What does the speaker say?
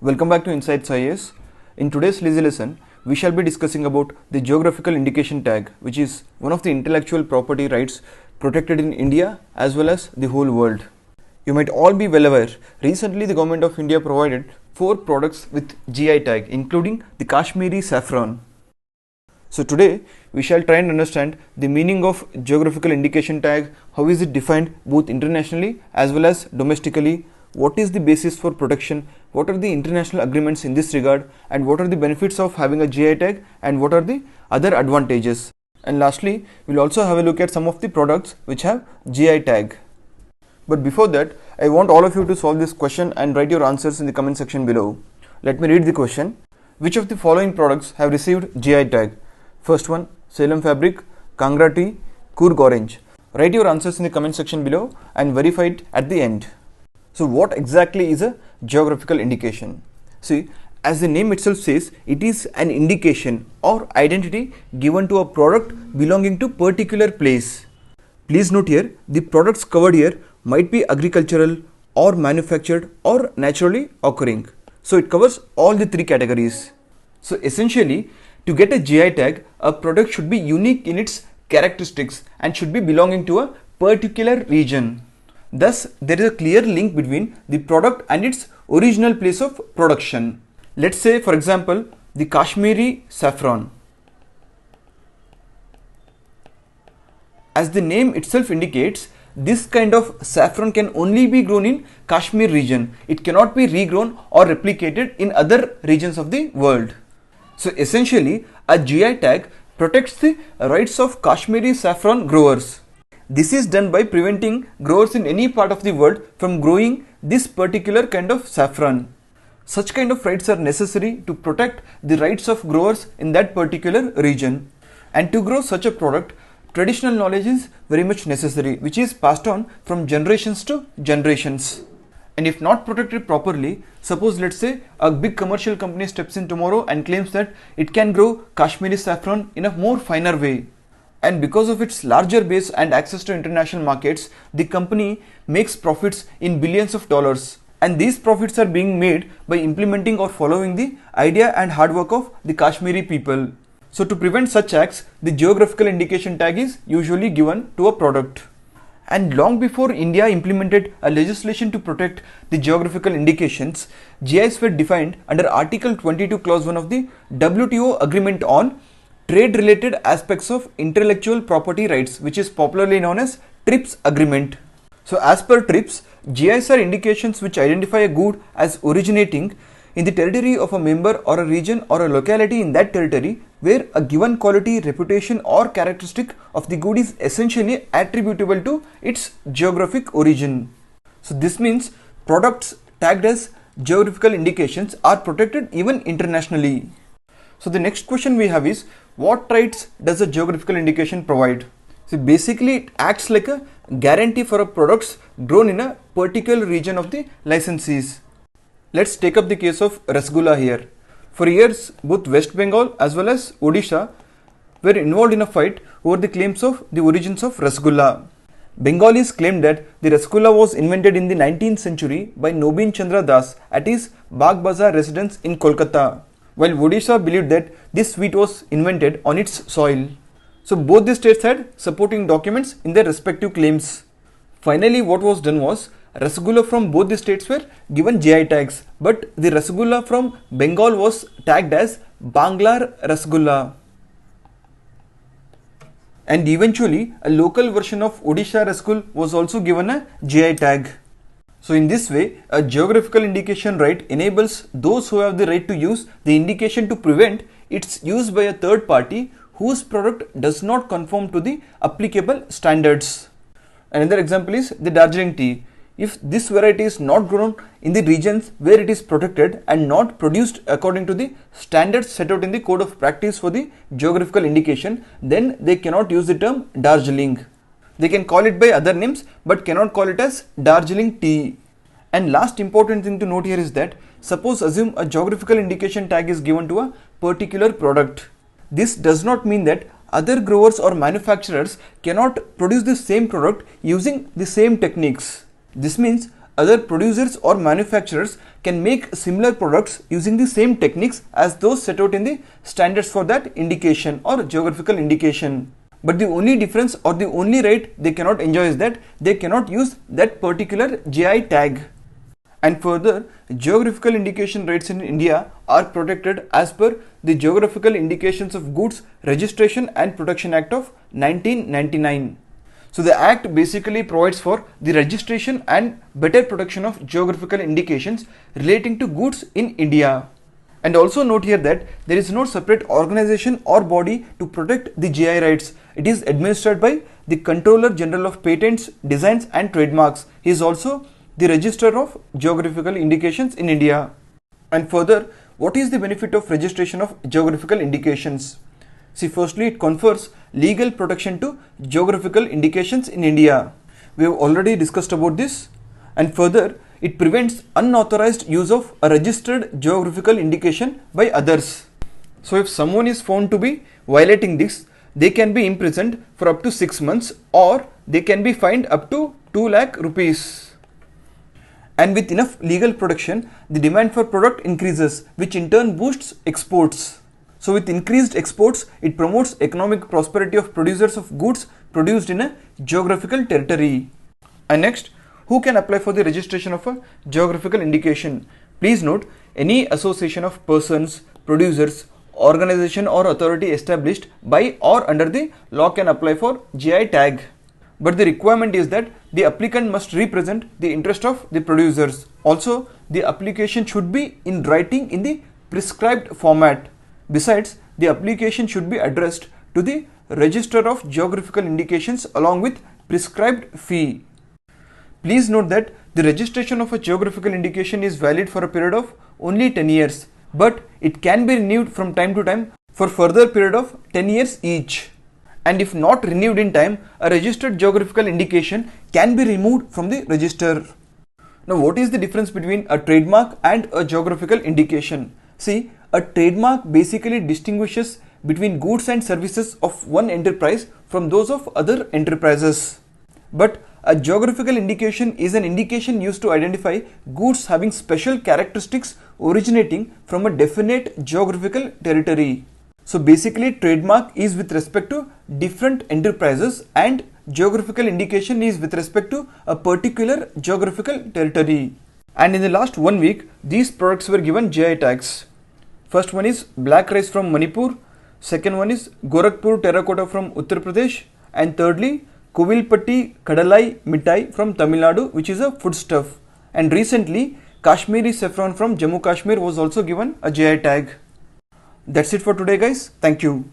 Welcome back to Insights IAS. In today's lazy lesson, we shall be discussing about the geographical indication tag, which is one of the intellectual property rights protected in India as well as the whole world. You might all be well aware, recently the Government of India provided 4 products with GI tag, including the Kashmiri saffron. So today, we shall try and understand the meaning of geographical indication tag, how is it defined both internationally as well as domestically, what is the basis for protection, what are the international agreements in this regard, and what are the benefits of having a GI tag, and what are the other advantages. And lastly, we'll also have a look at some of the products which have GI tag. But before that, I want all of you to solve this question and write your answers in the comment section below. Let me read the question. Which of the following products have received GI tag? First one, Salem fabric, Kangra tea, Coorg orange. Write your answers in the comment section below and verify it at the end. So what exactly is a geographical indication? See, as the name itself says, it is an indication or identity given to a product belonging to particular place. Please note here, the products covered here might be agricultural or manufactured or naturally occurring. So it covers all the 3 categories. So essentially, to get a GI tag, a product should be unique in its characteristics and should be belonging to a particular region. Thus, there is a clear link between the product and its original place of production. Let's say, for example, the Kashmiri saffron. As the name itself indicates, this kind of saffron can only be grown in Kashmir region. It cannot be regrown or replicated in other regions of the world. So essentially, a GI tag protects the rights of Kashmiri saffron growers. This is done by preventing growers in any part of the world from growing this particular kind of saffron. Such kind of rights are necessary to protect the rights of growers in that particular region. And to grow such a product, traditional knowledge is very much necessary, which is passed on from generations to generations. And if not protected properly, suppose let's say a big commercial company steps in tomorrow and claims that it can grow Kashmiri saffron in a more finer way. And because of its larger base and access to international markets, the company makes profits in billions of dollars. And these profits are being made by implementing or following the idea and hard work of the Kashmiri people. So to prevent such acts, the geographical indication tag is usually given to a product. And long before India implemented a legislation to protect the geographical indications, GIs were defined under Article 22 Clause 1 of the WTO Agreement on Trade-related aspects of intellectual property rights, which is popularly known as TRIPS agreement. So as per TRIPS, GIs are indications which identify a good as originating in the territory of a member or a region or a locality in that territory where a given quality, reputation or characteristic of the good is essentially attributable to its geographic origin. So this means products tagged as geographical indications are protected even internationally. So the next question we have is, what rights does a geographical indication provide? So basically it acts like a guarantee for a products grown in a particular region of the licensees. Let's take up the case of Rasgulla here. For years, both West Bengal as well as Odisha were involved in a fight over the claims of the origins of Rasgulla. Bengalis claimed that the Rasgulla was invented in the 19th century by Nobin Chandra Das at his Bagh Bazaar residence in Kolkata, while Odisha believed that this sweet was invented on its soil. So both the states had supporting documents in their respective claims. Finally, what was done was, Rasgulla from both the states were given GI tags, but the Rasgulla from Bengal was tagged as Banglar Rasgulla. And eventually, a local version of Odisha Rasgulla was also given a GI tag. So in this way, a geographical indication right enables those who have the right to use the indication to prevent its use by a third party whose product does not conform to the applicable standards. Another example is the Darjeeling tea. If this variety is not grown in the regions where it is protected and not produced according to the standards set out in the code of practice for the geographical indication, then they cannot use the term Darjeeling. They can call it by other names but cannot call it as Darjeeling tea. And last important thing to note here is that, suppose assume a geographical indication tag is given to a particular product. This does not mean that other growers or manufacturers cannot produce the same product using the same techniques. This means other producers or manufacturers can make similar products using the same techniques as those set out in the standards for that indication or geographical indication. But the only difference or the only right they cannot enjoy is that they cannot use that particular GI tag. And further, geographical indication rights in India are protected as per the Geographical Indications of Goods Registration and Protection Act of 1999. So the act basically provides for the registration and better protection of geographical indications relating to goods in India. And also note here that there is no separate organization or body to protect the GI rights. It is administered by the Controller General of Patents, Designs and Trademarks. He is also the Registrar of Geographical Indications in India. And further, what is the benefit of registration of geographical indications? See, firstly, it confers legal protection to geographical indications in India. We have already discussed about this. And further, it prevents unauthorized use of a registered geographical indication by others. So if someone is found to be violating this, they can be imprisoned for up to 6 months or they can be fined up to 2 lakh rupees. And with enough legal protection, the demand for product increases, which in turn boosts exports. So with increased exports, it promotes economic prosperity of producers of goods produced in a geographical territory. And next, who can apply for the registration of a geographical indication? Please note, any association of persons, producers, organization or authority established by or under the law can apply for GI tag. But the requirement is that the applicant must represent the interest of the producers. Also, the application should be in writing in the prescribed format. Besides, the application should be addressed to the Registrar of Geographical Indications along with prescribed fee. Please note that the registration of a geographical indication is valid for a period of only 10 years, but it can be renewed from time to time for further period of 10 years each. And if not renewed in time, a registered geographical indication can be removed from the register. Now, what is the difference between a trademark and a geographical indication? See, a trademark basically distinguishes between goods and services of one enterprise from those of other enterprises. But a geographical indication is an indication used to identify goods having special characteristics originating from a definite geographical territory. So basically, trademark is with respect to different enterprises and geographical indication is with respect to a particular geographical territory. And in the last 1 week, these products were given GI tags. First one is black rice from Manipur, second one is Gorakhpur terracotta from Uttar Pradesh, and thirdly Kovilpatti Kadalai Mithai from Tamil Nadu, which is a foodstuff. And recently, Kashmiri saffron from Jammu Kashmir was also given a GI tag. That's it for today, guys. Thank you.